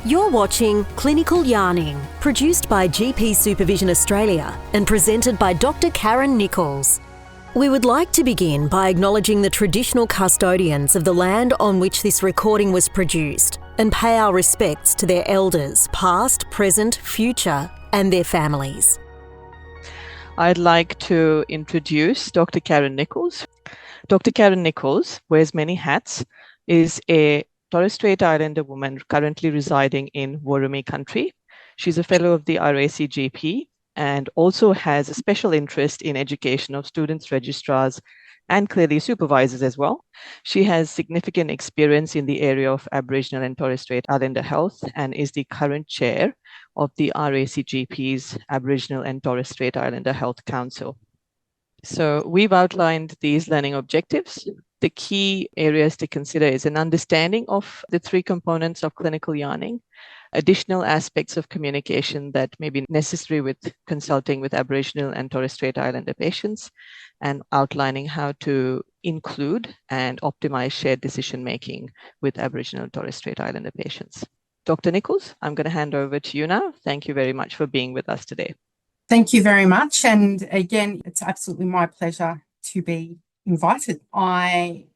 You're watching Clinical Yarning, produced by GP Supervision Australia and presented by Dr. Karen Nichols. We would like to begin by acknowledging the traditional custodians of the land on which this recording was produced and pay our respects to their elders, past, present, future, and their families. I'd like to introduce Dr. Karen Nichols. Dr. Karen Nichols wears many hats, is a Torres Strait Islander woman currently residing in Worimi country. She's a fellow of the RACGP and also has a special interest in education of students, registrars, and clearly supervisors as well. She has significant experience in the area of Aboriginal and Torres Strait Islander health and is the current chair of the RACGP's Aboriginal and Torres Strait Islander Health Council. So we've outlined these learning objectives. The key areas to consider is an understanding of the three components of clinical yarning, additional aspects of communication that may be necessary with consulting with Aboriginal and Torres Strait Islander patients, and outlining how to include and optimize shared decision-making with Aboriginal and Torres Strait Islander patients. Dr. Nichols, I'm going to hand over to you now. Thank you very much for being with us today. Thank you very much. And again, it's absolutely my pleasure to be invited. I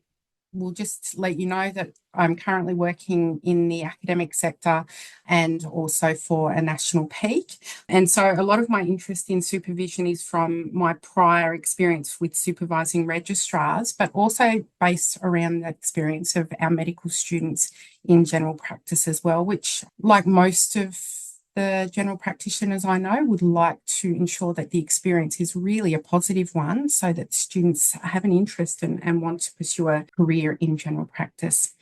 will just let you know that I'm currently working in the academic sector and also for a national peak. And so a lot of my interest in supervision is from my prior experience with supervising registrars, but also based around the experience of our medical students in general practice as well, which, like most of the general practitioners I know, would like to ensure that the experience is really a positive one so that students have an interest and want to pursue a career in general practice.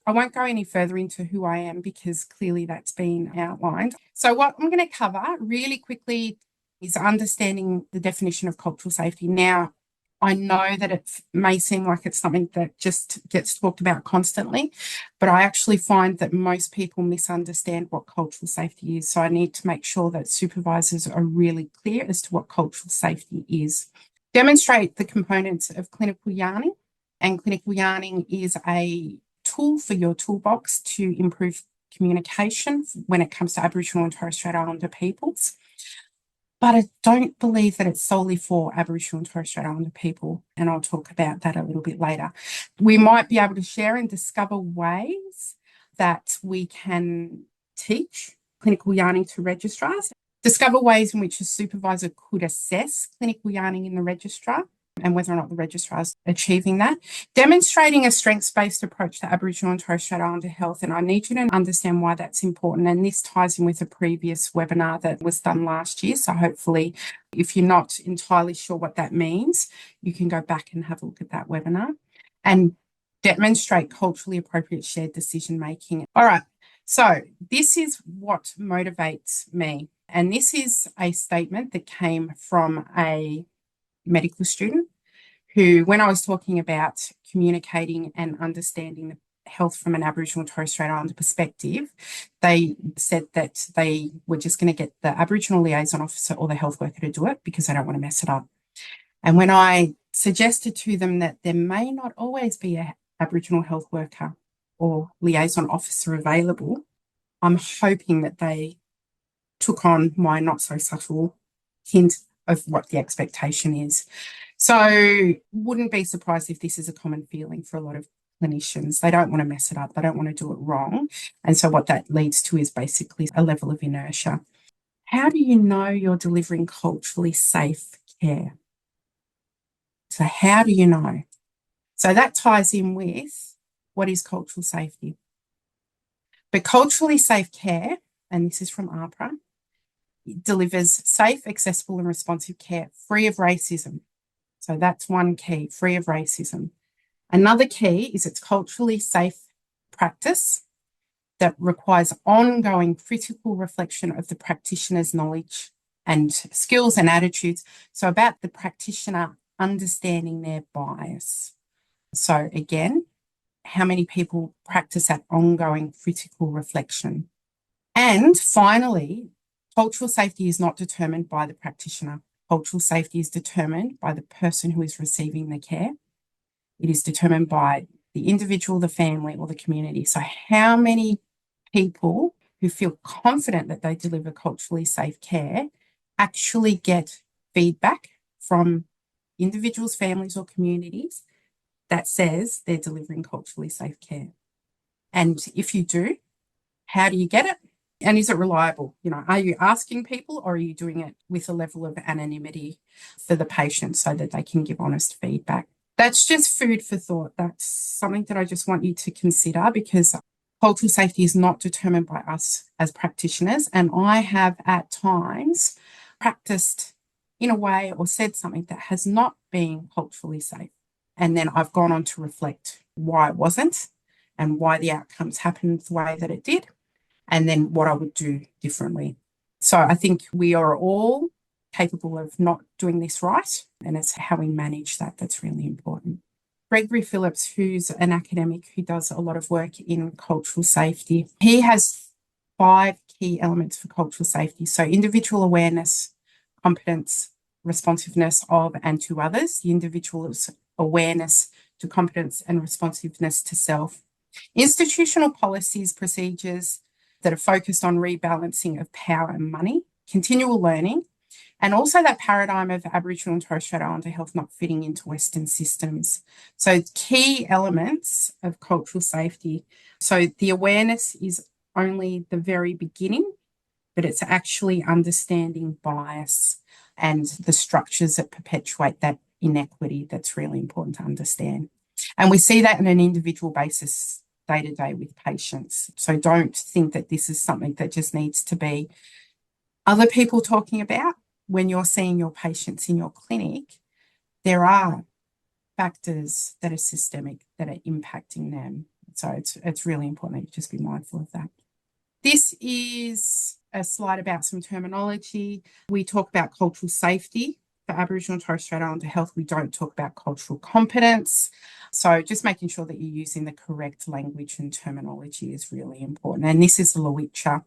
I won't go any further into who I am because clearly that's been outlined. So what I'm going to cover really quickly is understanding the definition of cultural safety. Now, I know that it may seem like it's something that just gets talked about constantly, but I actually find that most people misunderstand what cultural safety is. So I need to make sure that supervisors are really clear as to what cultural safety is. Demonstrate the components of clinical yarning, and clinical yarning is a tool for your toolbox to improve communication when it comes to Aboriginal and Torres Strait Islander peoples. But I don't believe that it's solely for Aboriginal and Torres Strait Islander people, and I'll talk about that a little bit later. We might be able to share and discover ways that we can teach clinical yarning to registrars, discover ways in which a supervisor could assess clinical yarning in the registrar and whether or not the registrar is achieving that. Demonstrating a strengths-based approach to Aboriginal and Torres Strait Islander health, and I need you to understand why that's important. And this ties in with a previous webinar that was done last year. So hopefully, if you're not entirely sure what that means, you can go back and have a look at that webinar. And demonstrate culturally appropriate shared decision-making. All right, so this is what motivates me. And this is a statement that came from a medical student who, when I was talking about communicating and understanding the health from an Aboriginal and Torres Strait Islander perspective, they said that they were just going to get the Aboriginal liaison officer or the health worker to do it because they don't want to mess it up. And when I suggested to them that there may not always be an Aboriginal health worker or liaison officer available, I'm hoping that they took on my not so subtle hint of what the expectation is. So wouldn't be surprised if this is a common feeling for a lot of clinicians. They don't want to mess it up. They don't want to do it wrong. And so what that leads to is basically a level of inertia. How do you know you're delivering culturally safe care? So how do you know? So that ties in with what is cultural safety. But culturally safe care, and this is from AHPRA, delivers safe, accessible and responsive care free of racism. So that's one key, free of racism. Another key is it's culturally safe practice that requires ongoing critical reflection of the practitioner's knowledge and skills and attitudes. So about the practitioner understanding their bias. So again, how many people practice that ongoing critical reflection? And finally, cultural safety is not determined by the practitioner. Cultural safety is determined by the person who is receiving the care. It is determined by the individual, the family, or the community. So how many people who feel confident that they deliver culturally safe care actually get feedback from individuals, families, or communities that says they're delivering culturally safe care? And if you do, how do you get it? And is it reliable? Are you asking people, or are you doing it with a level of anonymity for the patient so that they can give honest feedback? That's just food for thought. That's something that I just want you to consider, because cultural safety is not determined by us as practitioners. And I have at times practiced in a way or said something that has not been culturally safe. And then I've gone on to reflect why it wasn't and why the outcomes happened the way that it did, and then what I would do differently. So I think we are all capable of not doing this right, and it's how we manage that that's really important. Gregory Phillips, who's an academic who does a lot of work in cultural safety, he has 5 key elements for cultural safety. So individual awareness, competence, responsiveness of and to others, the individual's awareness to competence and responsiveness to self. Institutional policies, procedures that are focused on rebalancing of power and money, continual learning, and also that paradigm of Aboriginal and Torres Strait Islander health not fitting into Western systems. So key elements of cultural safety. So the awareness is only the very beginning, but it's actually understanding bias and the structures that perpetuate that inequity that's really important to understand. And we see that on an individual basis day to day with patients. So don't think that this is something that just needs to be other people talking about. When you're seeing your patients in your clinic, there are factors that are systemic that are impacting them. So it's really important that you just be mindful of that. This is a slide about some terminology. We talk about cultural safety for Aboriginal and Torres Strait Islander health. We don't talk about cultural competence. So just making sure that you're using the correct language and terminology is really important. And this is the Lowitja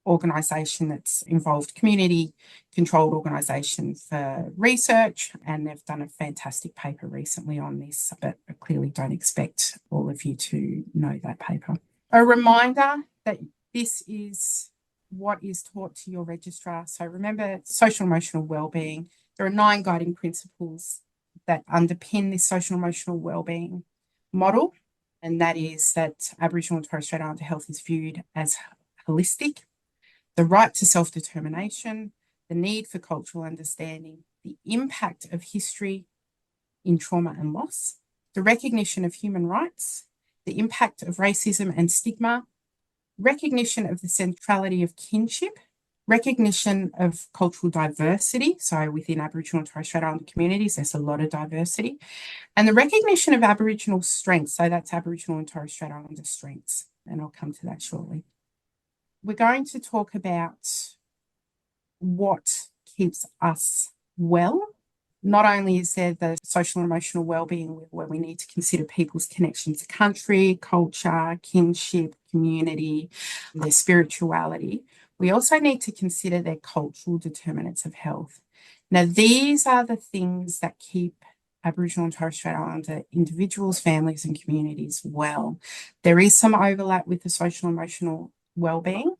organisation that's involved, community controlled organisation for research, and they've done a fantastic paper recently on this, but I clearly don't expect all of you to know that paper. A reminder that this is what is taught to your registrar. So remember, social emotional wellbeing. There are 9 guiding principles that underpin this social emotional wellbeing model, and that is that Aboriginal and Torres Strait Islander health is viewed as holistic, the right to self-determination, the need for cultural understanding, the impact of history in trauma and loss, the recognition of human rights, the impact of racism and stigma, recognition of the centrality of kinship, recognition of cultural diversity. So within Aboriginal and Torres Strait Islander communities, there's a lot of diversity, and the recognition of Aboriginal strengths. So that's Aboriginal and Torres Strait Islander strengths, and I'll come to that shortly. We're going to talk about what keeps us well. Not only is there the social and emotional wellbeing, where we need to consider people's connection to country, culture, kinship, community, their spirituality, we also need to consider their cultural determinants of health. Now, these are the things that keep Aboriginal and Torres Strait Islander individuals, families, and communities well. There is some overlap with the social and emotional wellbeing.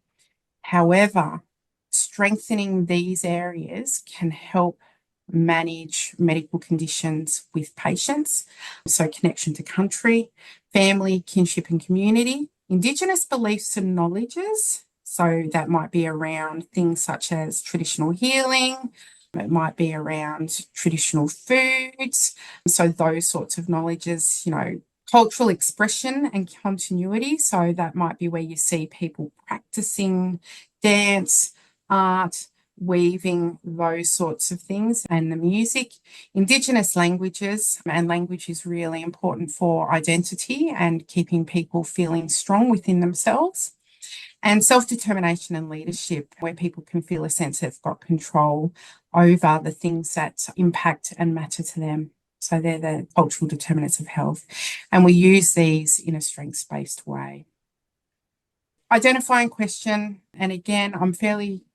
However, strengthening these areas can help manage medical conditions with patients. So connection to country, family, kinship and community, Indigenous beliefs and knowledges. So that might be around things such as traditional healing. It might be around traditional foods. So those sorts of knowledges, cultural expression and continuity. So that might be where you see people practicing dance, art, weaving, those sorts of things, and the music. Indigenous languages, and language is really important for identity and keeping people feeling strong within themselves. And self-determination and leadership, where people can feel a sense they've got control over the things that impact and matter to them. So they're the cultural determinants of health. And we use these in a strengths-based way. Identifying question, and again, I'm fairly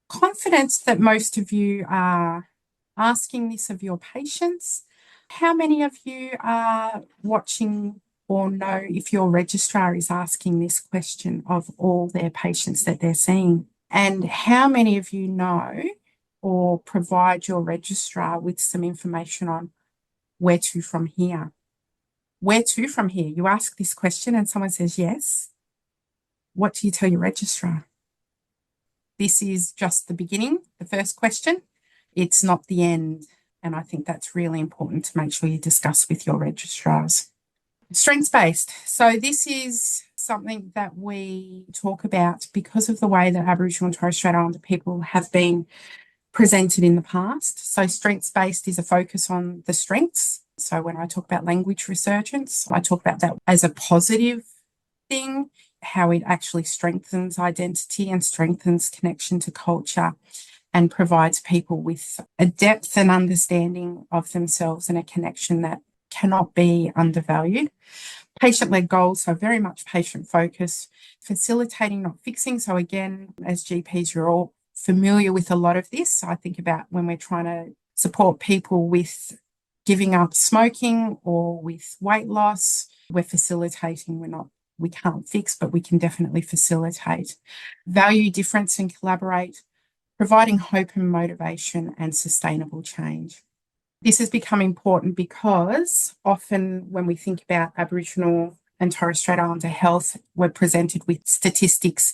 confident that most of you are asking this of your patients. How many of you are watching or know if your registrar is asking this question of all their patients that they're seeing. And how many of you know or provide your registrar with some information on where to from here? Where to from here? You ask this question and someone says yes. What do you tell your registrar? This is just the beginning, the first question. It's not the end. And I think that's really important to make sure you discuss with your registrars. Strengths-based. So this is something that we talk about because of the way that Aboriginal and Torres Strait Islander people have been presented in the past. So strengths-based is a focus on the strengths. So when I talk about language resurgence, I talk about that as a positive thing, how it actually strengthens identity and strengthens connection to culture and provides people with a depth and understanding of themselves and a connection that cannot be undervalued. Patient-led goals, so very much patient-focused, facilitating, not fixing. So again, as GPs, you're all familiar with a lot of this. So I think about when we're trying to support people with giving up smoking or with weight loss, we're facilitating, we can't fix, but we can definitely facilitate. Value difference and collaborate, providing hope and motivation and sustainable change. This has become important because often when we think about Aboriginal and Torres Strait Islander health, we're presented with statistics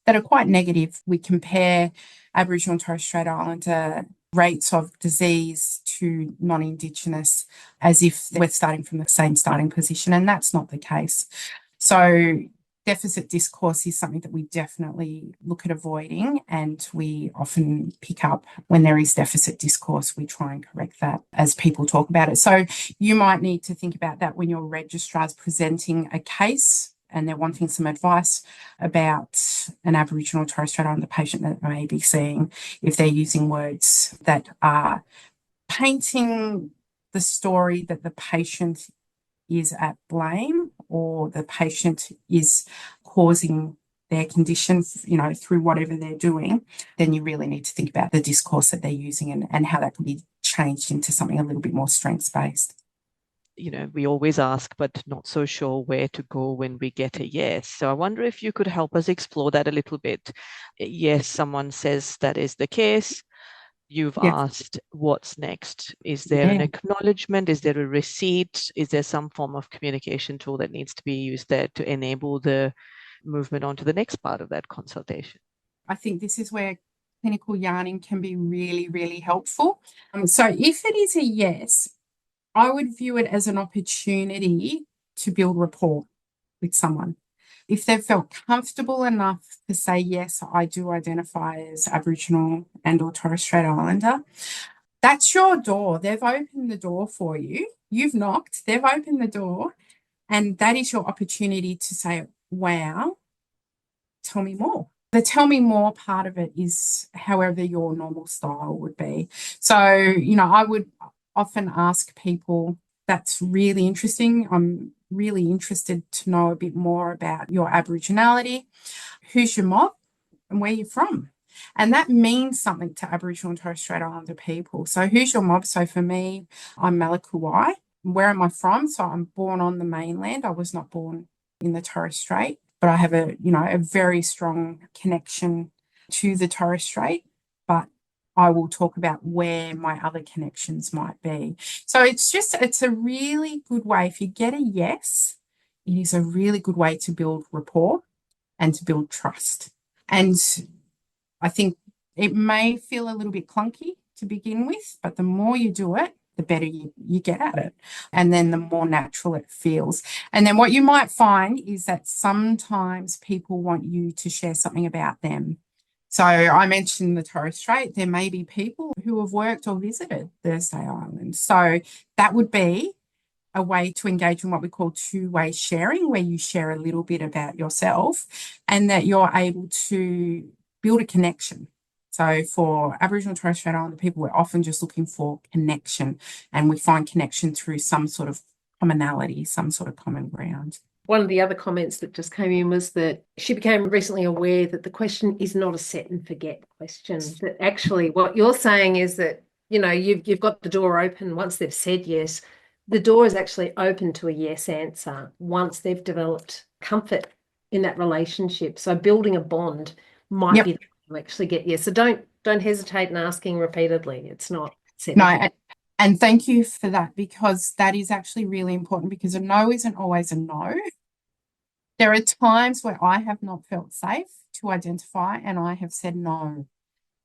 that are quite negative. We compare Aboriginal and Torres Strait Islander rates of disease to non-Indigenous as if we're starting from the same starting position, and that's not the case. So deficit discourse is something that we definitely look at avoiding, and we often pick up when there is deficit discourse, we try and correct that as people talk about it. So you might need to think about that when your registrar is presenting a case and they're wanting some advice about an Aboriginal or Torres Strait Islander patient that they may be seeing, if they're using words that are painting the story that the patient is at blame or the patient is causing their condition, through whatever they're doing, then you really need to think about the discourse that they're using and how that can be changed into something a little bit more strengths-based. We always ask, but not so sure where to go when we get a yes. So I wonder if you could help us explore that a little bit. Yes, someone says that is the case. You've asked what's next. Is there an acknowledgement? Is there a receipt? Is there some form of communication tool that needs to be used there to enable the movement on to the next part of that consultation? I think this is where clinical yarning can be really, really helpful. So if it is a yes, I would view it as an opportunity to build rapport with someone. If they've felt comfortable enough to say, yes, I do identify as Aboriginal and or Torres Strait Islander, that's your door. They've opened the door for you. You've knocked, they've opened the door, and that is your opportunity to say, wow, tell me more. The tell me more part of it is however your normal style would be. So, I would often ask people, that's really interesting. I'm really interested to know a bit more about your Aboriginality. Who's your mob and where you're from? And that means something to Aboriginal and Torres Strait Islander people. So who's your mob? So for me, I'm Malakawai. Where am I from? So I'm born on the mainland. I was not born in the Torres Strait, but I have a very strong connection to the Torres Strait. But I will talk about where my other connections might be. So it's a really good way. If you get a yes, it is a really good way to build rapport and to build trust. And I think it may feel a little bit clunky to begin with, but the more you do it, the better you get at it. And then the more natural it feels. And then what you might find is that sometimes people want you to share something about them. So I mentioned the Torres Strait. There may be people who have worked or visited Thursday Island. So that would be a way to engage in what we call two-way sharing, where you share a little bit about yourself and that you're able to build a connection. So for Aboriginal and Torres Strait Islander people, we're often just looking for connection, and we find connection through some sort of commonality, some sort of common ground. One of the other comments that just came in was that she became recently aware that the question is not a set and forget question. That actually what you're saying is that, you've got the door open once they've said yes, the door is actually open to a yes answer once they've developed comfort in that relationship. So building a bond might be the way to actually get yes. So don't hesitate in asking repeatedly. It's not No, and thank you for that, because that is actually really important, because a no isn't always a no. There are times where I have not felt safe to identify and I have said no.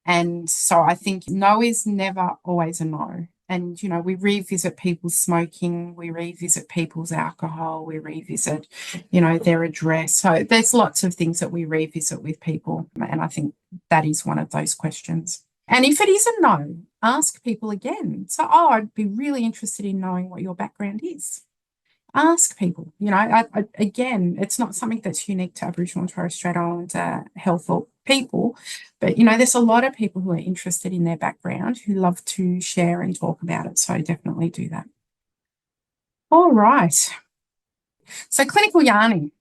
And so I think no is never always a no. And, you know, we revisit people's smoking, we revisit people's alcohol, we revisit, you know, their address. So there's lots of things that we revisit with people. And I think that is one of those questions. And if it is a no, ask people again. So, I'd be really interested in knowing what your background is. Ask people, you know, again, it's not something that's unique to Aboriginal and Torres Strait Islander health or people, but, you know, there's a lot of people who are interested in their background who love to share and talk about it. So definitely do that. All right. So clinical yarning.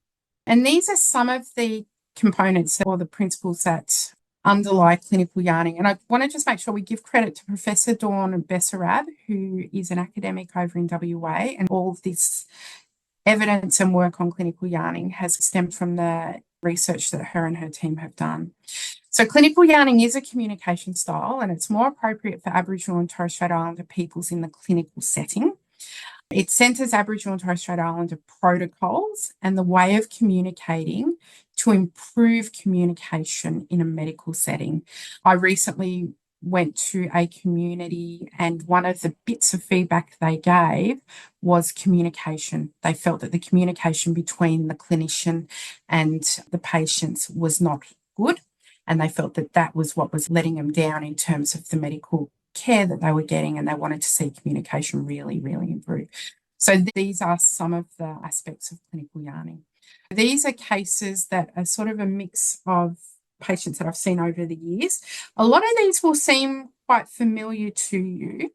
And these are some of the components or the principles that underlie clinical yarning. And I want to just make sure we give credit to Professor Dawn Bessarab, who is an academic over in WA, and all of this evidence and work on clinical yarning has stemmed from the research that her and her team have done. So clinical yarning is a communication style, and it's more appropriate for Aboriginal and Torres Strait Islander peoples in the clinical setting. It centres Aboriginal and Torres Strait Islander protocols and the way of communicating to improve communication in a medical setting. I recently went to a community, and one of the bits of feedback they gave was communication. They felt that the communication between the clinician and the patients was not good, and they felt that that was what was letting them down in terms of the medical care that they were getting, and they wanted to see communication really, really improve. So these are some of the aspects of clinical yarning. These are cases that are sort of a mix of patients that I've seen over the years. A lot of these will seem quite familiar to you.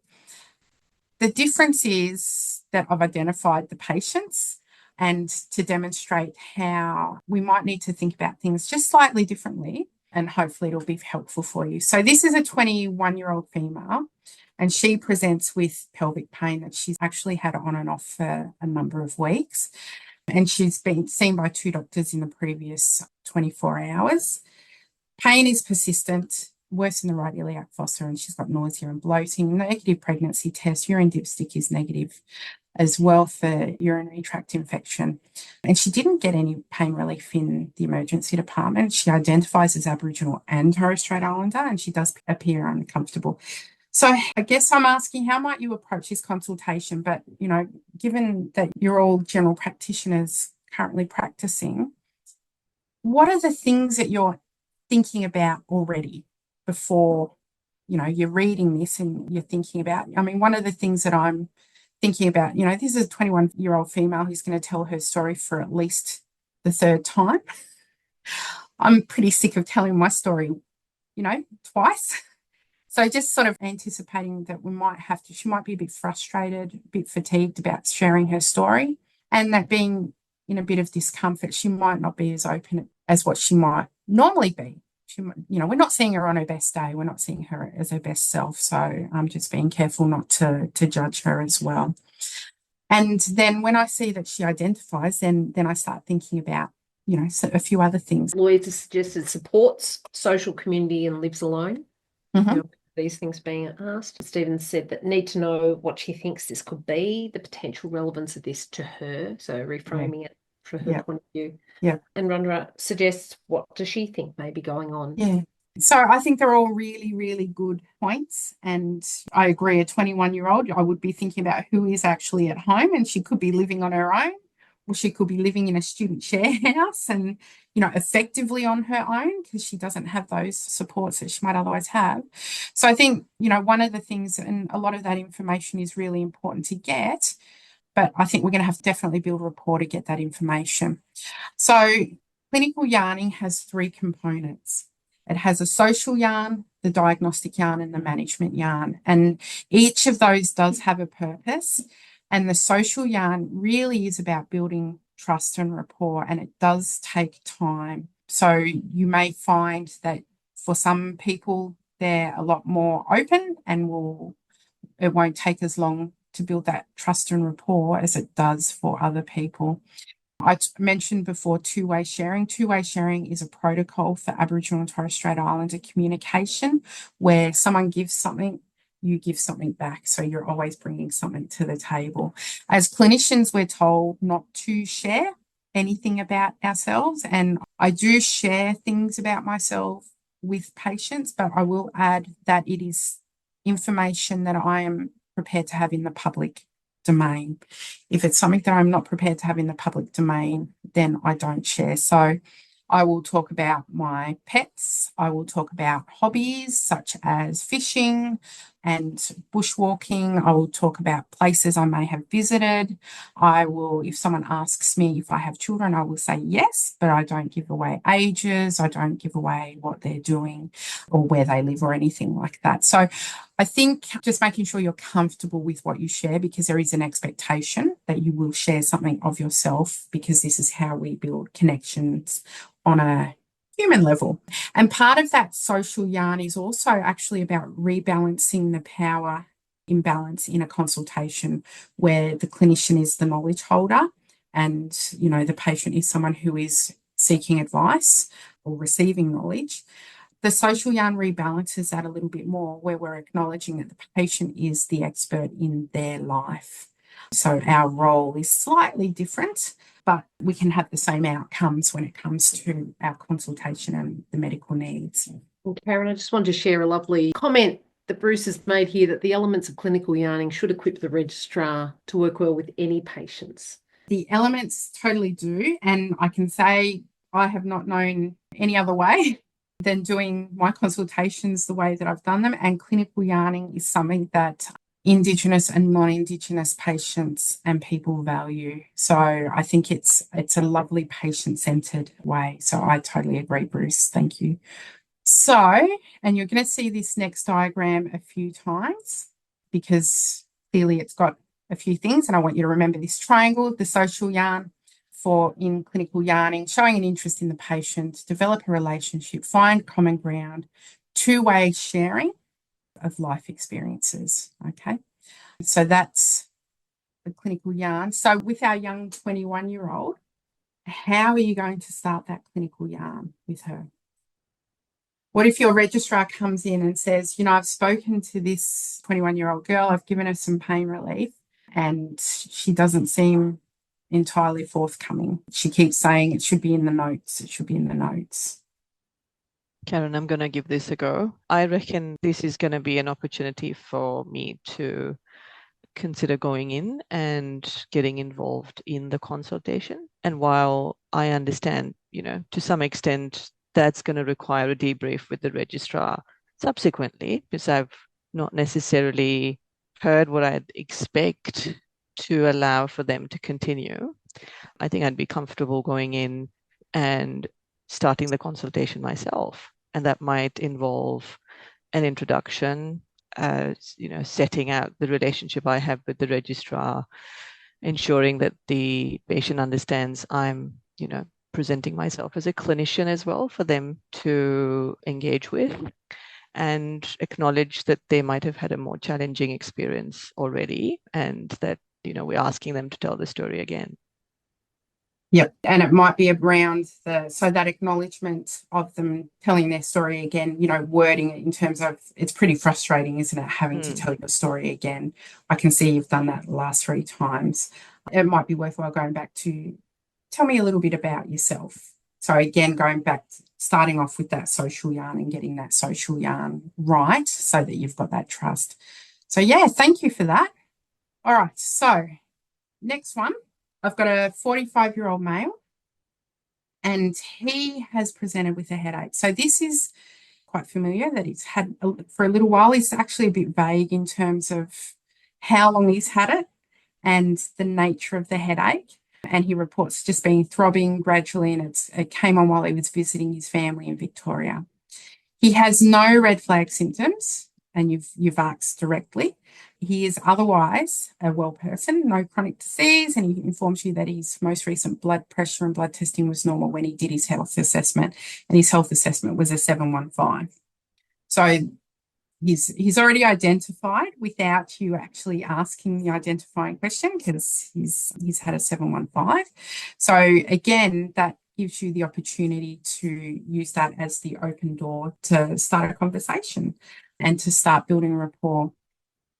The difference is that I've identified the patients, and to demonstrate how we might need to think about things just slightly differently, and hopefully it'll be helpful for you. So this is a 21-year-old female, and she presents with pelvic pain that she's actually had on and off for a number of weeks. And she's been seen by 2 doctors in the previous 24 hours. Pain is persistent, worse in the right iliac fossa, and she's got nausea and bloating. Negative pregnancy test, urine dipstick is negative as well for urinary tract infection. And she didn't get any pain relief in the emergency department. She identifies as Aboriginal and Torres Strait Islander, and she does appear uncomfortable. So I guess I'm asking, how might you approach this consultation? But, you know, given that you're all general practitioners currently practicing, what are the things that you're thinking about already before, you know, you're reading this and you're thinking about? I mean, one of the things that I'm thinking about, you know, this is a 21-year-old female who's going to tell her story for at least the 3rd time. I'm pretty sick of telling my story, you know, twice. So just sort of anticipating that she might be a bit frustrated, a bit fatigued about sharing her story, and that being in a bit of discomfort, she might not be as open as what she might normally be. You know, we're not seeing her on her best day. We're not seeing her as her best self. So I'm just being careful not to judge her as well. And then when I see that she identifies, then I start thinking about, you know, a few other things. Lawyers have suggested supports social community and lives alone. Mm-hmm. You know, these things being asked. Stephen said that need to know what she thinks this could be, the potential relevance of this to her. So reframing it from her point of view. Yeah. And Rundra suggests, what does she think may be going on? Yeah. So I think they're all really, really good points. And I agree, a 21-year-old, I would be thinking about who is actually at home, and she could be living on her own, or she could be living in a student share house and, you know, effectively on her own, because she doesn't have those supports that she might otherwise have. So I think, you know, one of the things, and a lot of that information is really important to get, but I think we're going to have to definitely build a rapport to get that information. So clinical yarning has 3 components. It has a social yarn, the diagnostic yarn, and the management yarn. And each of those does have a purpose. And the social yarn really is about building trust and rapport, and it does take time. So you may find that for some people, they're a lot more open and it won't take as long to build that trust and rapport as it does for other people. I mentioned before two-way sharing. Two-way sharing is a protocol for Aboriginal and Torres Strait Islander communication where someone gives something, you give something back. So you're always bringing something to the table. As clinicians, we're told not to share anything about ourselves. And I do share things about myself with patients, but I will add that it is information that I am prepared to have in the public domain. If it's something that I'm not prepared to have in the public domain, then I don't share. So I will talk about my pets. I will talk about hobbies such as fishing and bushwalking. I will talk about places I may have visited. I will, if someone asks me if I have children, I will say yes, but I don't give away ages. I don't give away what they're doing or where they live or anything like that. So I think just making sure you're comfortable with what you share, because there is an expectation that you will share something of yourself, because this is how we build connections on a human level. And part of that social yarn is also actually about rebalancing the power imbalance in a consultation where the clinician is the knowledge holder and, you know, the patient is someone who is seeking advice or receiving knowledge. The social yarn rebalances that a little bit more, where we're acknowledging that the patient is the expert in their life. So our role is slightly different, but we can have the same outcomes when it comes to our consultation and the medical needs. Well, Karen, I just wanted to share a lovely comment that Bruce has made here, that the elements of clinical yarning should equip the registrar to work well with any patients. The elements totally do. And I can say I have not known any other way than doing my consultations the way that I've done them. And clinical yarning is something that Indigenous and non-Indigenous patients and people value. So I think it's a lovely patient-centred way. So I totally agree, Bruce. Thank you. So, and you're going to see this next diagram a few times because clearly it's got a few things, and I want you to remember this triangle, the social yarn for in clinical yarning, showing an interest in the patient, develop a relationship, find common ground, two-way sharing of life experiences. Okay, so that's the clinical yarn. So with our young 21-year-old, how are you going to start that clinical yarn with her? What if your registrar comes in and says, you know, I've spoken to this 21-year-old girl, I've given her some pain relief, and she doesn't seem entirely forthcoming. She keeps saying it should be in the notes, it should be in the notes. Karen, I'm going to give this a go. I reckon this is going to be an opportunity for me to consider going in and getting involved in the consultation. And while I understand, you know, to some extent, that's going to require a debrief with the registrar subsequently, because I've not necessarily heard what I'd expect to allow for them to continue. I think I'd be comfortable going in and starting the consultation myself. And that might involve an introduction, you know, setting out the relationship I have with the registrar, ensuring that the patient understands I'm, you know, presenting myself as a clinician as well for them to engage with, and acknowledge that they might have had a more challenging experience already, and that, you know, we're asking them to tell the story again. Yep. And it might be around so that acknowledgement of them telling their story again, you know, wording it in terms of, it's pretty frustrating, isn't it, having to tell your story again. I can see you've done that the last 3 times. It might be worthwhile going back to, tell me a little bit about yourself. So again, going back, starting off with that social yarn and getting that social yarn right so that you've got that trust. So yeah, thank you for that. All right. So next one. I've got a 45-year-old male, and he has presented with a headache. So this is quite familiar that he's had for a little while. He's actually a bit vague in terms of how long he's had it and the nature of the headache. And he reports just being throbbing gradually, and it came on while he was visiting his family in Victoria. He has no red flag symptoms, and you've asked directly. He is otherwise a well person, no chronic disease, and he informs you that his most recent blood pressure and blood testing was normal when he did his health assessment, and his health assessment was a 715. So he's already identified without you actually asking the identifying question, because he's had a 715. So again, that gives you the opportunity to use that as the open door to start a conversation and to start building rapport.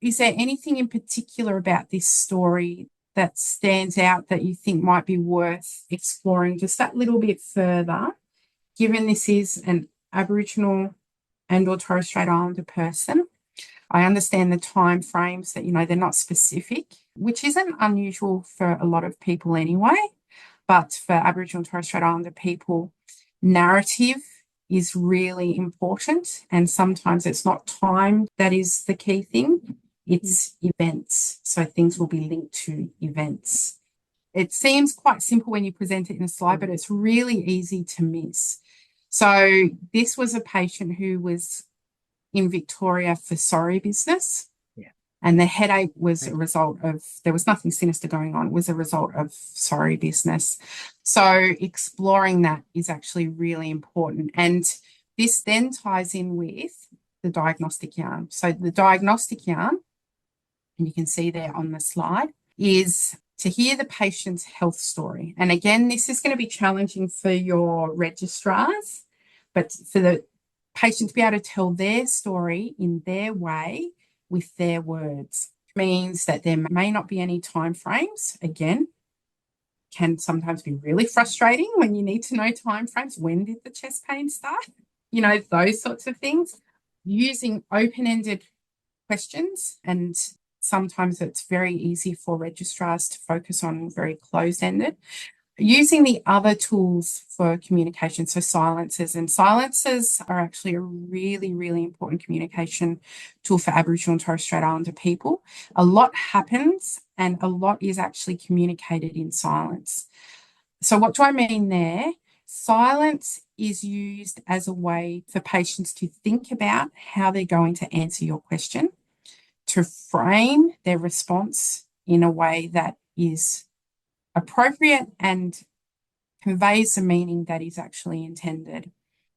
Is there anything in particular about this story that stands out that you think might be worth exploring just that little bit further, given this is an Aboriginal and or Torres Strait Islander person? I understand the time frames that, they're not specific, which isn't unusual for a lot of people anyway. But for Aboriginal and Torres Strait Islander people, narrative is really important. And sometimes it's not time that is the key thing, it's events. So things will be linked to events. It seems quite simple when you present it in a slide, but it's really easy to miss. So this was a patient who was in Victoria for sorry business. And the headache was a result of, there was nothing sinister going on, it was a result of sorry business. So exploring that is actually really important. And this then ties in with the diagnostic yarn. So the diagnostic yarn, and you can see there on the slide, is to hear the patient's health story. And again, this is going to be challenging for your registrars, but for the patient to be able to tell their story in their way with their words. Means that there may not be any time frames. Again, can sometimes be really frustrating when you need to know time frames. When did the chest pain start? Those sorts of things. Using open-ended questions, and sometimes it's very easy for registrars to focus on very closed-ended. Using the other tools for communication, so silences. And silences are actually a really, really important communication tool for Aboriginal and Torres Strait Islander people. A lot happens and a lot is actually communicated in silence. So what do I mean there? Silence is used as a way for patients to think about how they're going to answer your question, to frame their response in a way that is appropriate and conveys the meaning that is actually intended.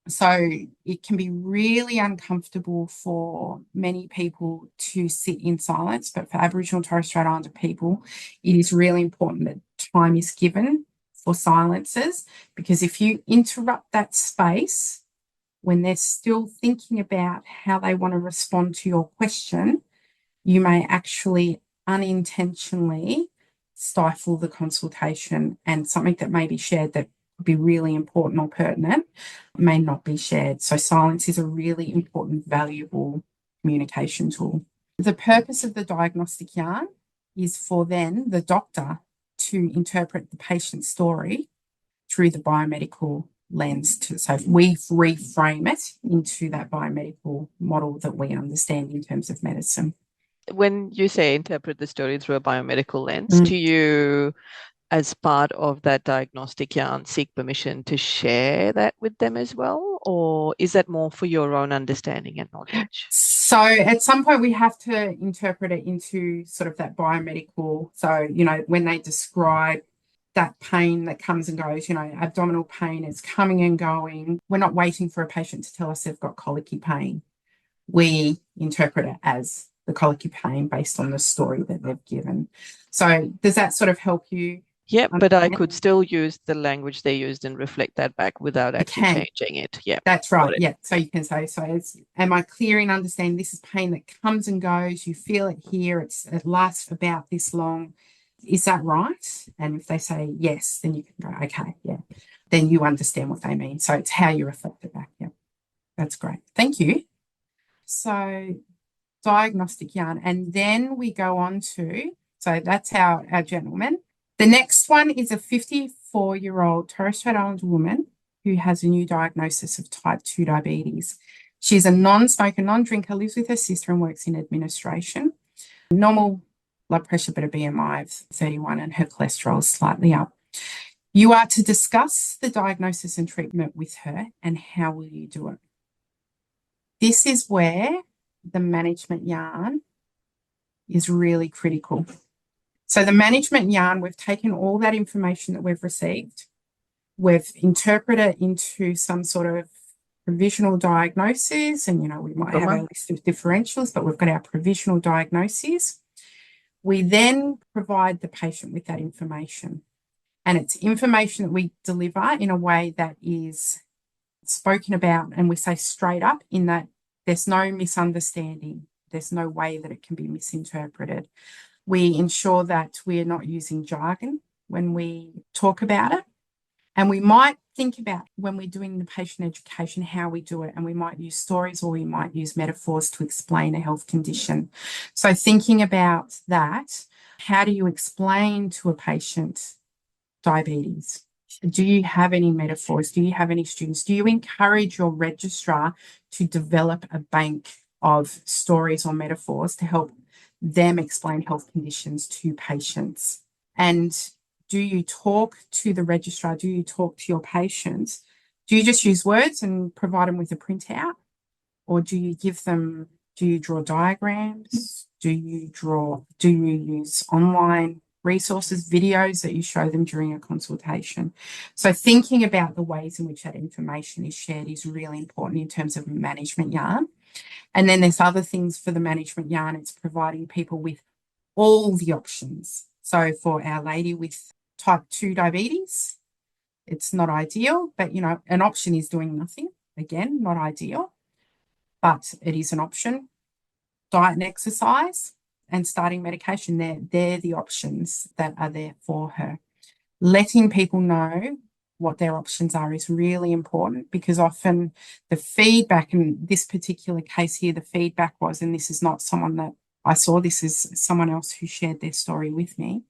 So it can be really uncomfortable for many people to sit in silence, but for Aboriginal and Torres Strait Islander people, it is really important that time is given for silences, because if you interrupt that space when they're still thinking about how they want to respond to your question, you may actually unintentionally stifle the consultation, and something that may be shared that would be really important or pertinent may not be shared. So silence is a really important, valuable communication tool. The purpose of the diagnostic yarn is for then the doctor to interpret the patient's story through the biomedical lens. So we reframe it into that biomedical model that we understand in terms of medicine. When you say interpret the story through a biomedical lens, do you, as part of that diagnostic yarn, seek permission to share that with them as well? Or is that more for your own understanding and knowledge? So at some point we have to interpret it into sort of that biomedical. So, when they describe that pain that comes and goes, abdominal pain is coming and going. We're not waiting for a patient to tell us they've got colicky pain. We interpret it as the colicky pain based on the story that they've given. So does that sort of help you? Yeah, but I could still use the language they used and reflect that back without actually changing it. Yeah, that's right. Yeah, so you can say, am I clear in understanding this is pain that comes and goes? You feel it here. It lasts for about this long. Is that right? And if they say yes, then you can go, okay, yeah. Then you understand what they mean. So it's how you reflect it back. Yeah, that's great. Thank you. So diagnostic yarn, and then we go on to, so that's our gentleman. The next one is a 54-year-old Torres Strait Islander woman who has a new diagnosis of type 2 diabetes. She's a non-smoker, non-drinker, lives with her sister and works in administration. Normal blood pressure, but a BMI of 31, and her cholesterol is slightly up. You are to discuss the diagnosis and treatment with her, and how will you do it? This is where the management yarn is really critical. So the management yarn, we've taken all that information that we've received, we've interpreted it into some sort of provisional diagnosis, and, we might have our list of differentials, but we've got our provisional diagnoses. We then provide the patient with that information, and it's information that we deliver in a way that is spoken about, and we say straight up, in that there's no misunderstanding. There's no way that it can be misinterpreted. We ensure that we're not using jargon when we talk about it. And we might think about, when we're doing the patient education, how we do it. And we might use stories, or we might use metaphors to explain a health condition. So thinking about that, how do you explain to a patient diabetes? Do you have any metaphors? Do you have any students? Do you encourage your registrar to develop a bank of stories or metaphors to help them explain health conditions to patients? And do you talk to the registrar? Do you talk to your patients? Do you just use words and provide them with a printout? Or do you draw diagrams? Do you use online resources, videos that you show them during a consultation? So thinking about the ways in which that information is shared is really important in terms of management yarn. And then there's other things for the management yarn. It's providing people with all the options. So for our lady with type 2 diabetes, it's not ideal, but, an option is doing nothing. Again, not ideal, but it is an option. Diet and exercise and starting medication, they're the options that are there for her. Letting people know what their options are is really important, because often the feedback, in this particular case here, the feedback was, and this is not someone that I saw, this is someone else who shared their story with me.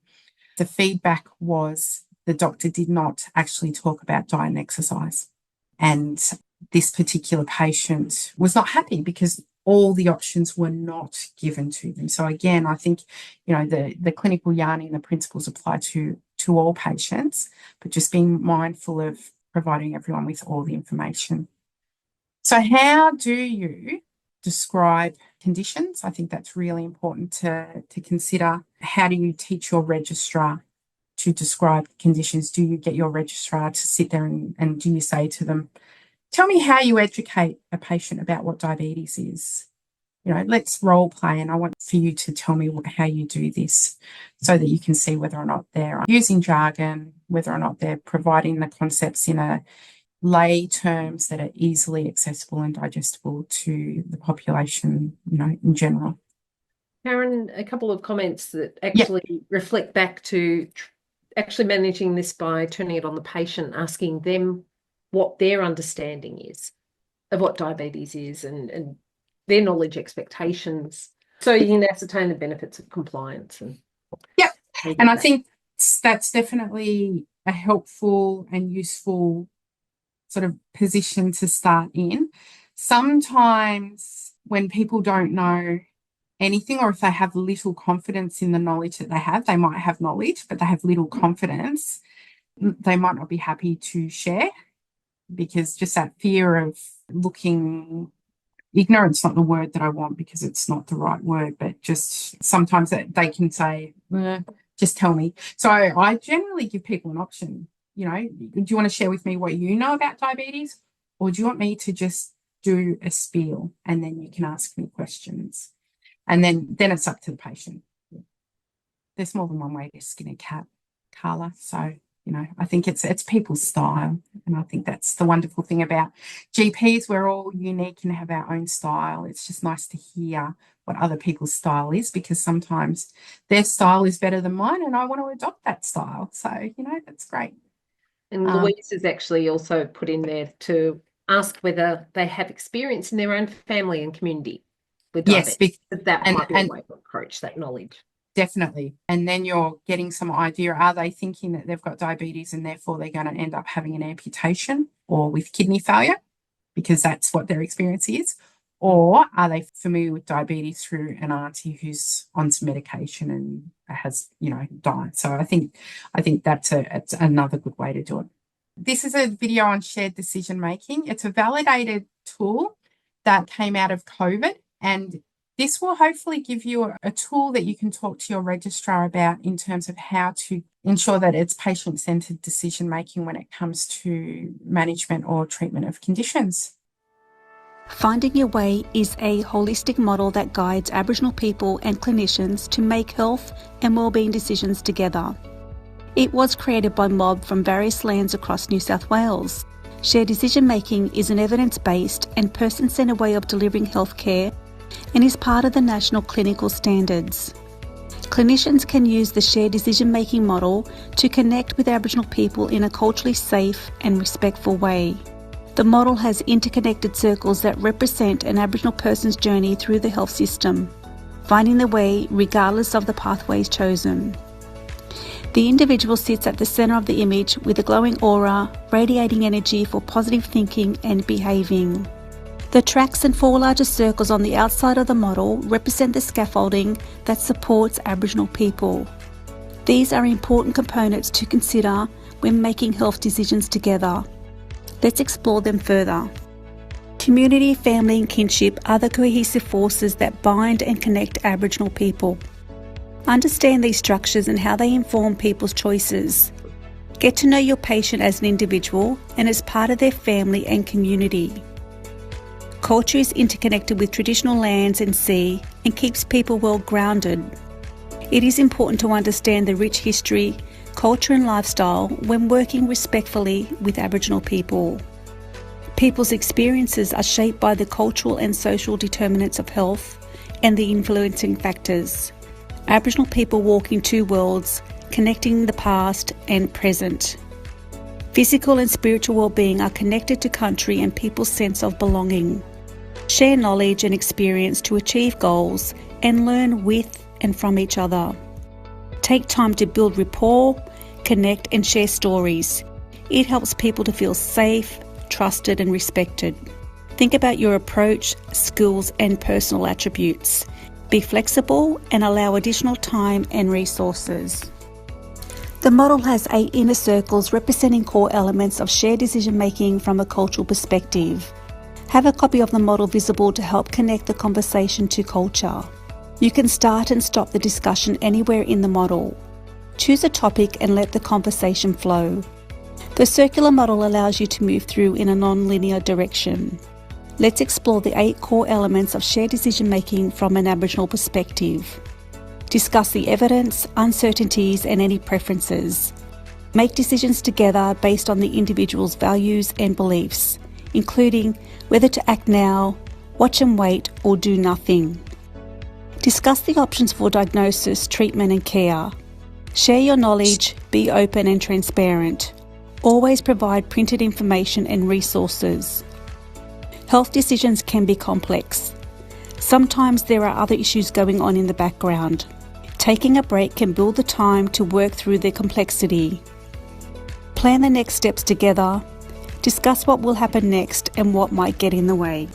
The feedback was the doctor did not actually talk about diet and exercise. And this particular patient was not happy because all the options were not given to them. So again, I think, the clinical yarning, the principles apply to all patients, but just being mindful of providing everyone with all the information. So how do you describe conditions? I think that's really important to consider. How do you teach your registrar to describe conditions? Do you get your registrar to sit there and do you say to them, tell me how you educate a patient about what diabetes is? Let's role play, and I want for you to tell me how you do this, so that you can see whether or not they're using jargon, whether or not they're providing the concepts in a lay terms that are easily accessible and digestible to the population, in general. Karen, a couple of comments that actually reflect back to actually managing this by turning it on the patient, asking them what their understanding is of what diabetes is and their knowledge expectations, so you can ascertain the benefits of compliance. And I think that's definitely a helpful and useful sort of position to start in. Sometimes when people don't know anything, or if they have little confidence in the knowledge that they have, they might have knowledge, but they have little confidence, they might not be happy to share, because just that fear of looking ignorant's not the word that I want, because it's not the right word, but just sometimes that they can say, just tell me. So I generally give people an option. Do you want to share with me what you know about diabetes, or do you want me to just do a spiel and then you can ask me questions? And then it's up to the patient. There's more than one way to skin a cat, Carla. So, I think it's people's style. And I think that's the wonderful thing about GPs. We're all unique and have our own style. It's just nice to hear what other people's style is, because sometimes their style is better than mine and I want to adopt that style. So, that's great. And Louise has actually also put in there to ask whether they have experience in their own family and community with diabetes. Yes, that might be a way to approach that knowledge. Definitely. And then you're getting some idea, are they thinking that they've got diabetes and therefore they're going to end up having an amputation or with kidney failure because that's what their experience is? Or are they familiar with diabetes through an auntie who's on some medication and has, died? So I think it's another good way to do it. This is a video on shared decision making. It's a validated tool that came out of COVID, and this will hopefully give you a tool that you can talk to your registrar about in terms of how to ensure that it's patient-centred decision-making when it comes to management or treatment of conditions. Finding Your Way is a holistic model that guides Aboriginal people and clinicians to make health and wellbeing decisions together. It was created by mob from various lands across New South Wales. Shared decision making is an evidence-based and person-centred way of delivering healthcare and is part of the national clinical standards. Clinicians can use the shared decision making model to connect with Aboriginal people in a culturally safe and respectful way. The model has interconnected circles that represent an Aboriginal person's journey through the health system, finding their way regardless of the pathways chosen. The individual sits at the centre of the image with a glowing aura, radiating energy for positive thinking and behaving. The tracks and 4 larger circles on the outside of the model represent the scaffolding that supports Aboriginal people. These are important components to consider when making health decisions together. Let's explore them further. Community, family and kinship are the cohesive forces that bind and connect Aboriginal people. Understand these structures and how they inform people's choices. Get to know your patient as an individual and as part of their family and community. Culture is interconnected with traditional lands and sea and keeps people well grounded. It is important to understand the rich history, culture and lifestyle when working respectfully with Aboriginal people. People's experiences are shaped by the cultural and social determinants of health and the influencing factors. Aboriginal people walk in 2 worlds, connecting the past and present. Physical and spiritual well-being are connected to country and people's sense of belonging. Share knowledge and experience to achieve goals and learn with and from each other. Take time to build rapport, connect and share stories. It helps people to feel safe, trusted and respected. Think about your approach, skills and personal attributes. Be flexible and allow additional time and resources. The model has 8 inner circles representing core elements of shared decision making from a cultural perspective. Have a copy of the model visible to help connect the conversation to culture. You can start and stop the discussion anywhere in the model. Choose a topic and let the conversation flow. The circular model allows you to move through in a non-linear direction. Let's explore the 8 core elements of shared decision making from an Aboriginal perspective. Discuss the evidence, uncertainties and any preferences. Make decisions together based on the individual's values and beliefs, including whether to act now, watch and wait or do nothing. Discuss the options for diagnosis, treatment and care. Share your knowledge, be open and transparent. Always provide printed information and resources. Health decisions can be complex. Sometimes there are other issues going on in the background. Taking a break can build the time to work through the complexity. Plan the next steps together. Discuss what will happen next and what might get in the way.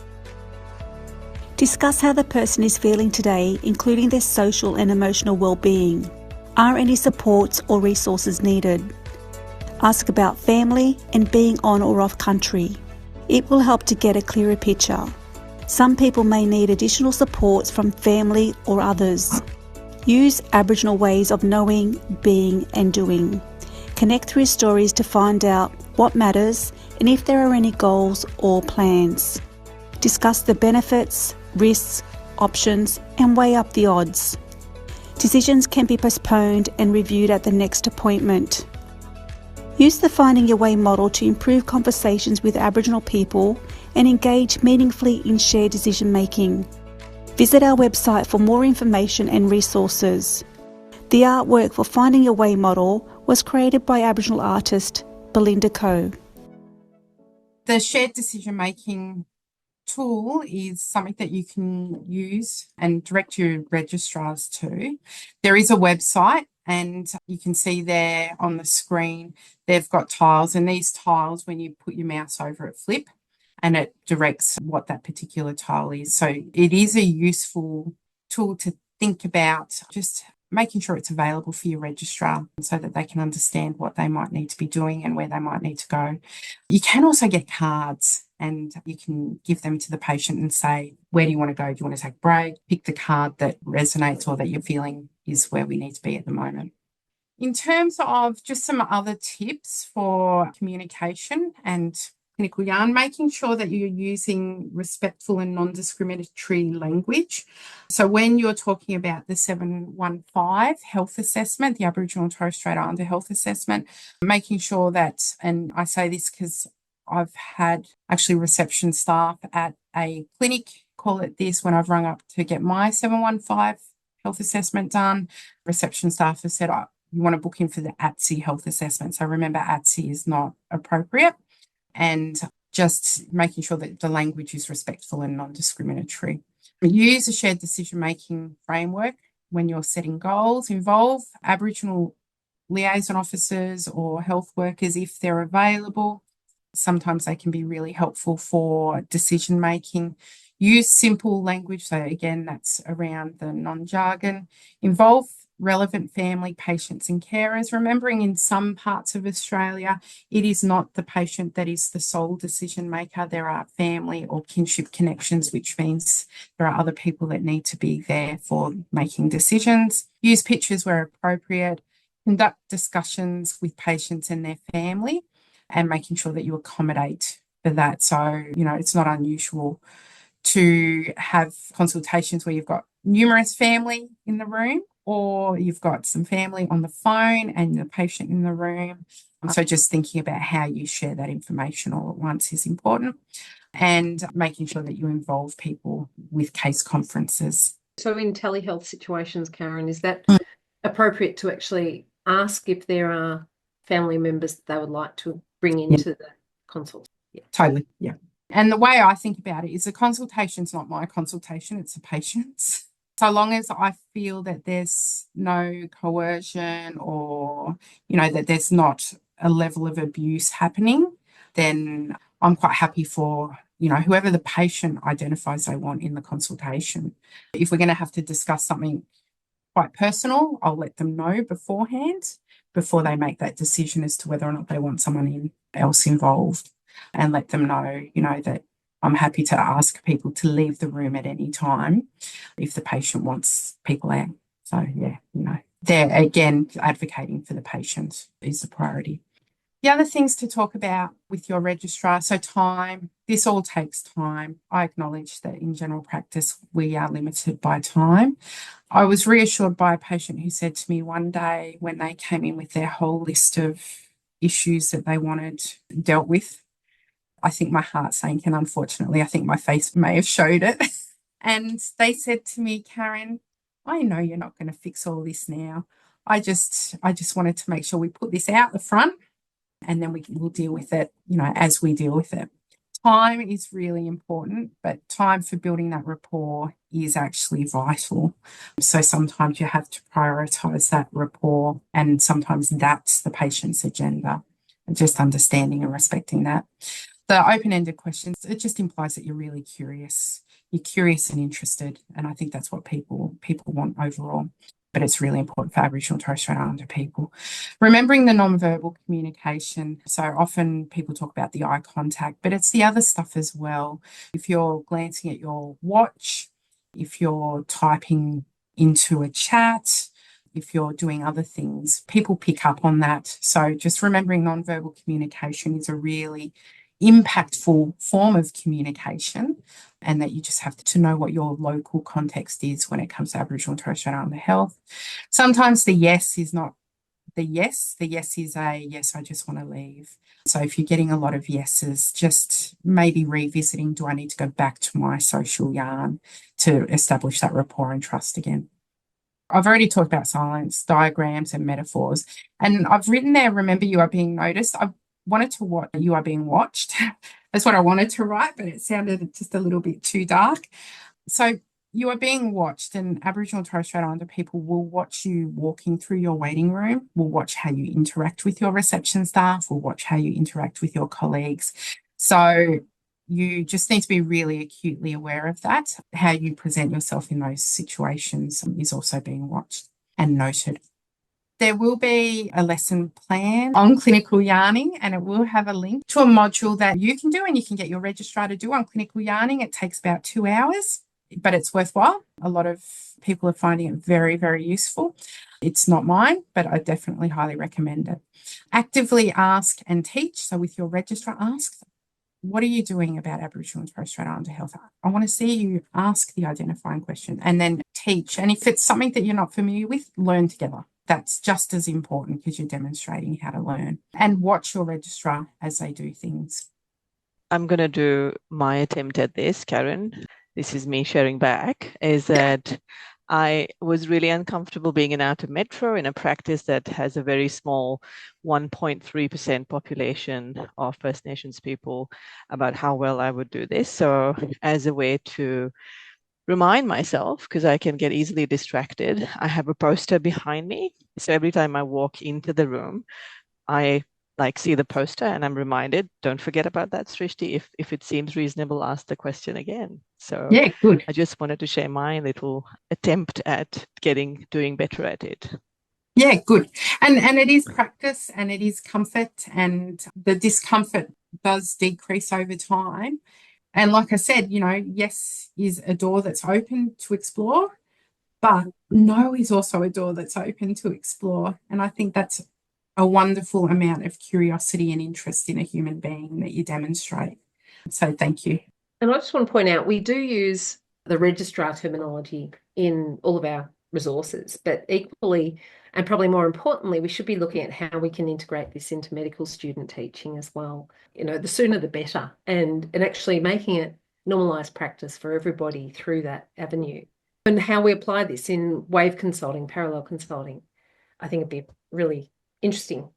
Discuss how the person is feeling today, including their social and emotional well-being. Are any supports or resources needed? Ask about family and being on or off country. It will help to get a clearer picture. Some people may need additional supports from family or others. Use Aboriginal ways of knowing, being and doing. Connect through stories to find out what matters and if there are any goals or plans. Discuss the benefits, risks, options and weigh up the odds. Decisions can be postponed and reviewed at the next appointment. Use the Finding Your Way model to improve conversations with Aboriginal people and engage meaningfully in shared decision making. Visit our website for more information and resources. The artwork for Finding Your Way model was created by Aboriginal artist Belinda Coe. The shared decision making tool is something that you can use and direct your registrars to. There is a website and you can see there on the screen, they've got tiles, and these tiles, when you put your mouse over it, flip and it directs what that particular tile is. So it is a useful tool to think about, just making sure it's available for your registrar so that they can understand what they might need to be doing and where they might need to go. You can also get cards and you can give them to the patient and say, where do you want to go? Do you want to take a break? Pick the card that resonates or that you're feeling is where we need to be at the moment. In terms of just some other tips for communication and clinical yarn, making sure that you're using respectful and non-discriminatory language. So when you're talking about the 715 health assessment, the Aboriginal and Torres Strait Islander health assessment, making sure that, and I say this because I've had actually reception staff at a clinic call it this when I've rung up to get my 715 health assessment done. Reception staff have said, you want to book in for the ATSI health assessment. So remember, ATSI is not appropriate. And just making sure that the language is respectful and non-discriminatory. Use a shared decision-making framework when you're setting goals. Involve Aboriginal liaison officers or health workers if they're available. Sometimes they can be really helpful for decision-making. Use simple language. So again, that's around the non-jargon. Involve relevant family, patients and carers, remembering in some parts of Australia, it is not the patient that is the sole decision maker. There are family or kinship connections, which means there are other people that need to be there for making decisions. Use pictures where appropriate. Conduct discussions with patients and their family and making sure that you accommodate for that. So, it's not unusual to have consultations where you've got numerous family in the room, or you've got some family on the phone and the patient in the room. So just thinking about how you share that information all at once is important, and making sure that you involve people with case conferences. So in telehealth situations, Karen, is that appropriate to actually ask if there are family members that they would like to bring into the consult? Yeah. Totally, yeah. And the way I think about it is a consultation's not my consultation, it's a patient's. So long as I feel that there's no coercion or, that there's not a level of abuse happening, then I'm quite happy for, whoever the patient identifies they want in the consultation. If we're going to have to discuss something quite personal, I'll let them know beforehand, before they make that decision as to whether or not they want someone else involved, and let them know, that I'm happy to ask people to leave the room at any time if the patient wants people out. So, yeah, they're, again, advocating for the patient is the priority. The other things to talk about with your registrar, so time, this all takes time. I acknowledge that in general practice, we are limited by time. I was reassured by a patient who said to me one day when they came in with their whole list of issues that they wanted dealt with, I think my heart sank, and unfortunately, I think my face may have showed it. And they said to me, Karen, I know you're not going to fix all this now. I just wanted to make sure we put this out the front, and then we'll deal with it, as we deal with it. Time is really important, but time for building that rapport is actually vital. So sometimes you have to prioritise that rapport, and sometimes that's the patient's agenda, and just understanding and respecting that. The open-ended questions, it just implies that you're really curious. You're curious and interested, and I think that's what people want overall. But it's really important for Aboriginal and Torres Strait Islander people. Remembering the non-verbal communication. So often people talk about the eye contact, but it's the other stuff as well. If you're glancing at your watch, if you're typing into a chat, if you're doing other things, people pick up on that. So just remembering non-verbal communication is a really impactful form of communication, and that you just have to know what your local context is when it comes to Aboriginal and Torres Strait Islander health. Sometimes the yes is not the yes. The yes is a yes, I just want to leave. So if you're getting a lot of yeses, just maybe revisiting, do I need to go back to my social yarn to establish that rapport and trust again? I've already talked about silence, diagrams and metaphors, and I've written there, remember you are being noticed. I wanted to watch you are being watched. That's what I wanted to write, but it sounded just a little bit too dark. So you are being watched, and Aboriginal and Torres Strait Islander people will watch you walking through your waiting room, will watch how you interact with your reception staff, will watch how you interact with your colleagues. So you just need to be really acutely aware of that. How you present yourself in those situations is also being watched and noted. There will be a lesson plan on clinical yarning, and it will have a link to a module that you can do and you can get your registrar to do on clinical yarning. It takes about 2 hours, but it's worthwhile. A lot of people are finding it very, very useful. It's not mine, but I definitely highly recommend it. Actively ask and teach. So with your registrar, ask what are you doing about Aboriginal and Torres Strait Islander health? I want to see you ask the identifying question and then teach. And if it's something that you're not familiar with, learn together. That's just as important because you're demonstrating how to learn. And watch your registrar as they do things. I'm going to do my attempt at this, Karen. This is me sharing back, is that I was really uncomfortable being in outer metro in a practice that has a very small 1.3% population of First Nations people about how well I would do this. So as a way to remind myself, because I can get easily distracted, I have a poster behind me. So every time I walk into the room, I see the poster and I'm reminded, don't forget about that, Srishti. If it seems reasonable, ask the question again. So yeah, good. I just wanted to share my little attempt at doing better at it. Yeah, good. And it is practice and it is comfort, and the discomfort does decrease over time. And like I said, yes is a door that's open to explore, but no is also a door that's open to explore. And I think that's a wonderful amount of curiosity and interest in a human being that you demonstrate. So thank you. And I just want to point out, we do use the registrar terminology in all of our resources, but equally, and probably more importantly, we should be looking at how we can integrate this into medical student teaching as well. The sooner the better, and actually making it normalised practice for everybody through that avenue. And how we apply this in wave consulting, parallel consulting, I think it'd be really interesting.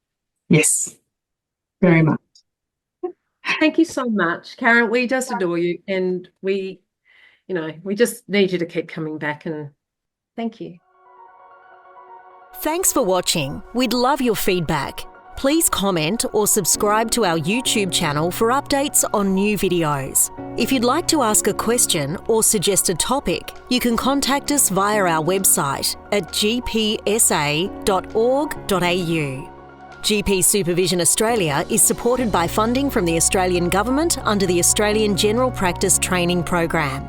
Yes, very much. Thank you so much, Karen. We just adore you, and we just need you to keep coming back, and thank you. Thanks for watching. We'd love your feedback. Please comment or subscribe to our YouTube channel for updates on new videos. If you'd like to ask a question or suggest a topic, you can contact us via our website at gpsa.org.au. GP Supervision Australia is supported by funding from the Australian Government under the Australian General Practice Training Program.